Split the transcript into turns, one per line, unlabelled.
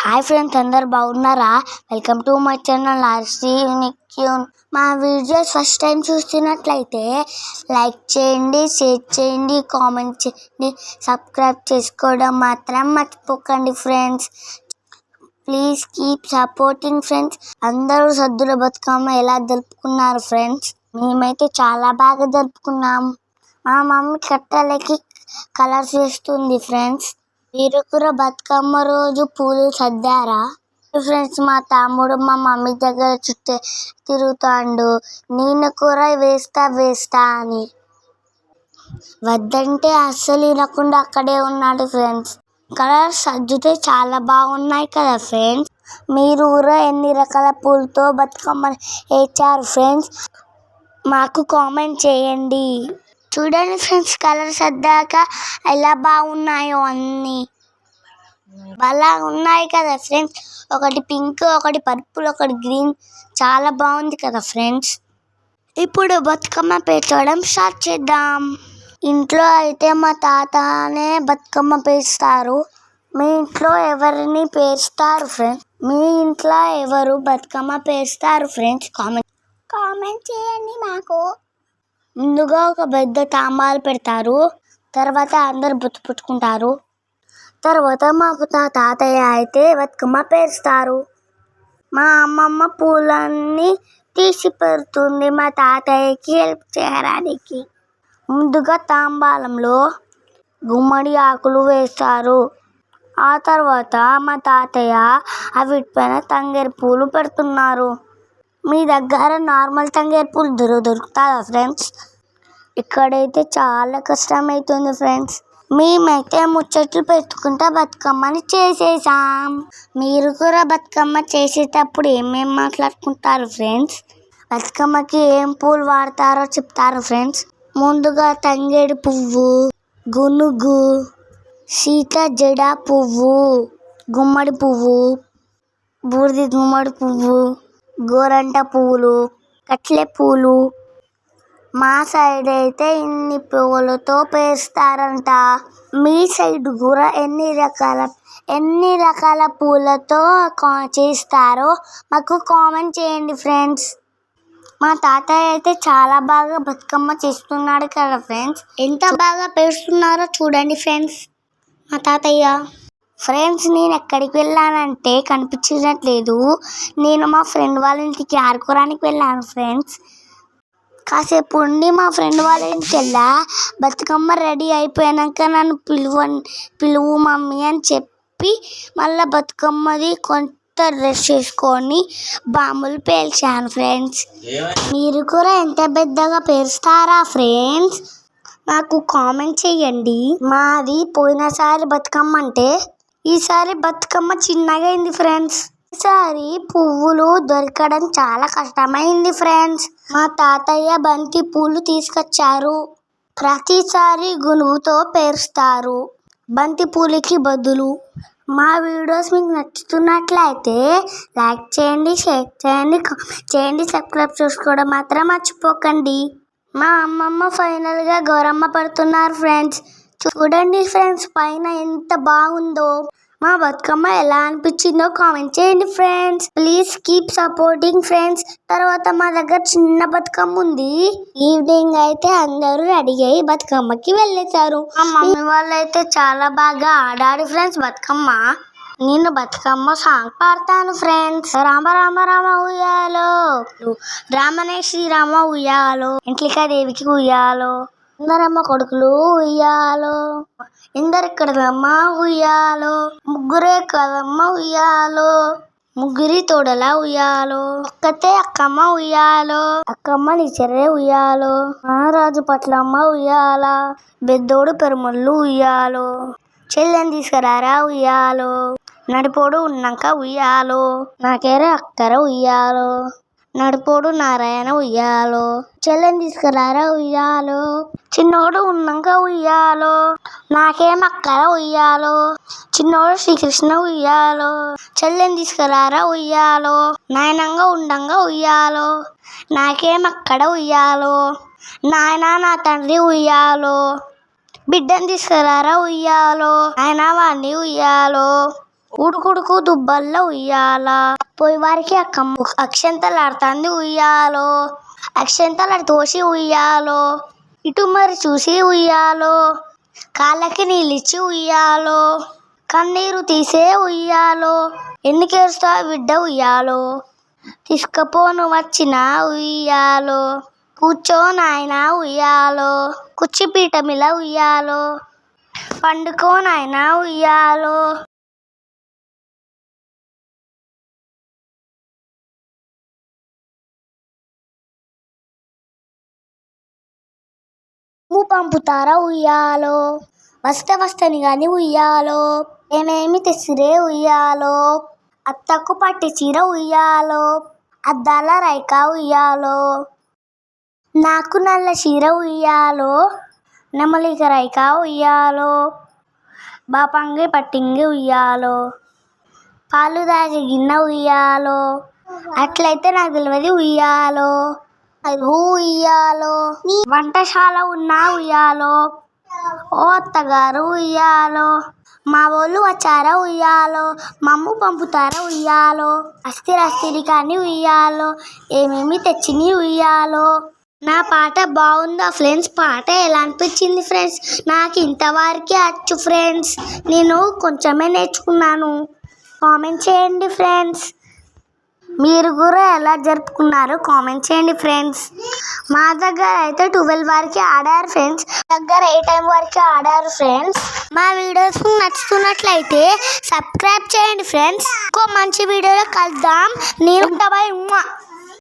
Hi friends, అందరు బాగున్నారా? Welcome to my channel RC యూనిక్యూన్. మా వీడియోస్ ఫస్ట్ టైం చూస్తున్నట్లయితే లైక్ చేయండి, షేర్ చేయండి, కామెంట్ చేయండి, సబ్స్క్రైబ్ చేసుకోవడం మాత్రం మర్చిపోకండి friends. Please keep supporting friends. అందరూ సద్దుల బతుకమ్మ ఎలా జరుపుకున్నారు ఫ్రెండ్స్? మేమైతే చాలా బాగా జరుపుకున్నాం. మా మమ్మీ కట్టెలకి కలర్స్ వేస్తుంది ఫ్రెండ్స్. మీరు కూడా బతుకమ్మ రోజు పూలు సర్దారా ఫ్రెండ్స్? మా తమ్ముడు మా మమ్మీ దగ్గర చుట్టే తిరుగుతాడు, నేను కూడా వేస్తా అని. వద్దంటే అస్సలు వినకుండా అక్కడే ఉన్నాడు ఫ్రెండ్స్. కలర్స్ సర్దితే చాలా బాగున్నాయి కదా ఫ్రెండ్స్. మీరు కూడా ఎన్ని రకాల పూలతో బతుకమ్మ వేచారు ఫ్రెండ్స్? మాకు కామెంట్ చేయండి. చూడండి ఫ్రెండ్స్, కలర్స్ సర్దాక ఎలా బాగున్నాయో అన్నీ అలా ఉన్నాయి కదా ఫ్రెండ్స్. ఒకటి పింక్, ఒకటి పర్పుల్, ఒకటి గ్రీన్, చాలా బాగుంది కదా ఫ్రెండ్స్. ఇప్పుడు బతుకమ్మ పేర్చడం స్టార్ట్ చేద్దాం. ఇంట్లో అయితే మా తాతనే బతుకమ్మ పేరుస్తారు. మీ ఇంట్లో ఎవరిని పేరుస్తారు ఫ్రెండ్స్? మీ ఇంట్లో ఎవరు బతుకమ్మ పేరుస్తారు ఫ్రెండ్స్? కామెంట్ చేయండి మాకు. ముందుగా ఒక పెద్ద తాంబాలు పెడతారు, తర్వాత అందరు బొట్టు పుట్టుకుంటారు. తర్వాత మా తాతయ్య అయితే బతుకమ్మ పేరుస్తారు. మా అమ్మమ్మ పూలన్నీ తీసి పెడుతుంది మా తాతయ్యకి హెల్ప్ చేయడానికి. ముందుగా తాంబాలంలో గుమ్మడి ఆకులు వేస్తారు. ఆ తర్వాత మా తాతయ్య వీటిపైన తంగేరు పూలు పెడుతున్నారు. మీ దగ్గర నార్మల్ తంగేరు పూలు దొరుకుతాయా ఫ్రెండ్స్? ఇక్కడైతే చాలా కష్టమవుతుంది ఫ్రెండ్స్. మేమైతే ముచ్చట్లు పెట్టుకుంటా బతుకమ్మని చేసేసాం. మీరు కూడా బతుకమ్మ చేసేటప్పుడు ఏమేమి మాట్లాడుకుంటారు ఫ్రెండ్స్? బతుకమ్మకి ఏం పూలు వాడతారో చెప్తారు ఫ్రెండ్స్? ముందుగా తంగేడు పువ్వు, గునుగు, సీత జడ పువ్వు, గుమ్మడి పువ్వు, బూడిది గుమ్మడి పువ్వు, గోరంట పువ్వులు, కట్లే పూలు. మా సైడ్ అయితే ఇన్ని పువ్వులతో పేరుస్తారంట. మీ సైడ్ కూడా ఎన్ని రకాల పూలతో చేస్తారో మాకు కామెంట్ చేయండి ఫ్రెండ్స్. మా తాతయ్య అయితే చాలా బాగా బతుకమ్మ చేస్తున్నాడు కదా ఫ్రెండ్స్. ఎంత బాగా పేరుస్తున్నారో చూడండి ఫ్రెండ్స్ మా తాతయ్య. ఫ్రెండ్స్, నేను ఎక్కడికి వెళ్ళానంటే కనిపించట్లేదు. నేను మా ఫ్రెండ్ వాళ్ళ ఇంటికి ఆడుకోవడానికి వెళ్ళాను ఫ్రెండ్స్. కాసేపు ఉండి మా ఫ్రెండ్ వాళ్ళ ఇంటికి వెళ్ళా. బతుకమ్మ రెడీ అయిపోయాక నన్ను పిలువు మమ్మీ అని చెప్పి మళ్ళీ బతుకమ్మది కొంత డ్రెస్ చేసుకొని బాంబులు పేల్చాను ఫ్రెండ్స్. మీరు కూడా ఎంత పెద్దగా పేరుస్తారా ఫ్రెండ్స్? నాకు కామెంట్ చేయండి. మాది పోయినసారి బతుకమ్మ అంటే ఈసారి బతుకమ్మ చిన్నగా అయింది ఫ్రెండ్స్. ఈసారి పువ్వులు దొరకడం చాలా కష్టమైంది ఫ్రెండ్స్. మా తాతయ్య బంతి పూలు తీసుకొచ్చారు. ప్రతిసారి గునుగుతో పేరుస్తారు బంతి పూలకి బదులు. మా వీడియోస్ మీకు నచ్చుతున్నట్లయితే లైక్ చేయండి, షేర్ చేయండి, కామెంట్ చేయండి, సబ్స్క్రైబ్ చేసుకోవడం మాత్రం మర్చిపోకండి. మా అమ్మమ్మ ఫైనల్గా గౌరమ్మ పడుతున్నారు ఫ్రెండ్స్. చూడండి ఫ్రెండ్స్, పైన ఎంత బాగుందో. మా బతుకమ్మ ఎలా అనిపించిందో కామెంట్ చేయండి friends. Please keep supporting friends. తర్వాత మా దగ్గర చిన్న బతుకమ్మ ఉంది. ఈవినింగ్ అయితే అందరూ రెడీ అయ్యి బతుకమ్మకి వెళ్ళేశారు. మా మమ్మీ వాళ్ళు అయితే చాలా బాగా ఆడారు ఫ్రెండ్స్ బతుకమ్మ. నేను బతుకమ్మ సాంగ్ పాడతాను ఫ్రెండ్స్. రామ రామ రామ ఉయ్యాలో, రామనే శ్రీరామ ఉయ్యాలో, ఇంట్లికాదేవికి ఉయ్యాలో, ఇందరమ్మ కొడుకులు ఉయ్యాలో, ఇందరిక్కడమ్మ ఉయ్యాలో, ముగ్గురే కదమ్మ ఉయ్యాలో, ముగ్గురి తోడలా ఉయ్యాలో, ఒక్కతే అక్కమ్మ ఉయ్యాలో, అక్కమ్మ నిచరే ఉయ్యాలో, రాజు పట్లమ్మ ఉయ్యాల, బెద్దోడు పెరుమల్లు ఉయ్యాలో, చెల్లెని తీసుకురారా ఉయ్యాలో, నడిపోడు ఉన్నాక ఉయ్యాలో, నాకేరే అక్కర ఉయ్యాలో, నడిపోడు నారాయణ ఉయ్యాలో, చెల్లెని తీసుకురారా ఉయ్యాలో, చిన్నోడు ఉన్నాక ఉయ్యాలో, నాకేమక్కర ఉయ్యాలో, చిన్నోడు శ్రీకృష్ణ ఉయ్యాలో, చెల్లెని తీసుకురారా ఉయ్యాలో, నాయనంగా ఉండంగా ఉయ్యాలో, నాకేమక్కడ ఉయ్యాలో, నాయన నా తండ్రి ఉయ్యాలో, బిడ్డని తీసుకురారా ఉయ్యాలో, ఆయన వాడిని ఉయ్యాలో, ఉడుకుడుకు దుబ్బల్లో ఉయ్యాల, పోయి వారికి అక్షంతలు ఆడుతుంది ఉయ్యాలో, అక్షంతలు తోసి ఉయ్యాలో, ఇటు మరి చూసి ఉయ్యాలో, కాళ్ళకి నీళ్ళిచ్చి ఉయ్యాలో, కన్నీరు తీసే ఉయ్యాలో, ఎందుకు ఏడుస్తావు బిడ్డ ఉయ్యాలో, తీసుకపోను వచ్చిన ఉయ్యాలో, కూర్చో నాయన ఉయ్యాలో, కుర్చీపీట మీద ఉయ్యాలో, పండుకో నాయన ఉయ్యాలో. పంపుతారా ఉయ్యాలో, వస్తని గాని ఉయ్యాలో, ఏమేమి తెసిరే ఉయ్యాలో, అత్తకు పట్టి చీర ఉయ్యాలో, అద్దాల రైక ఉయ్యాలో, నాకు నల్ల చీర ఉయ్యాలో, నెమలిక రైక ఉయ్యాలో, బాపంగి పట్టింగి ఉయ్యాలో, పాలు దాచి గిన్నె ఉయ్యాలో, అట్లయితే నాకు తెలియదు ఉయ్యాలో, ఉయ్యాలో, వంటశాల ఉన్నా ఉయ్యాలో, ఓ అత్తగారు ఉయ్యాలో, మా వాళ్ళు వచ్చారా ఉయ్యాలో, మమ్ము పంపుతారా ఉయ్యాలో, అస్థిరస్థిరి కానీ ఉయ్యాలో, ఏమేమి తెచ్చిని ఉయ్యాలో. నా పాట బాగుందా ఫ్రెండ్స్? పాట ఎలా అనిపించింది ఫ్రెండ్స్? నాకు ఇంతవరకే వచ్చు ఫ్రెండ్స్, నేను కొంచెమే నేర్చుకున్నాను. కామెంట్ చేయండి ఫ్రెండ్స్, మీరు కూడా ఎలా జరుపుకున్నారు కామెంట్ చేయండి ఫ్రెండ్స్. మా దగ్గర అయితే 12 వరకు ఆడారు ఫ్రెండ్స్, దగ్గర ఏ టైం వరకు ఆడారు ఫ్రెండ్స్. మా వీడియోస్ నచ్చుతున్నట్లయితే సబ్స్క్రైబ్ చేయండి ఫ్రెండ్స్. ఇంకో మంచి వీడియోలో కలుద్దాం. నేను బాయ్.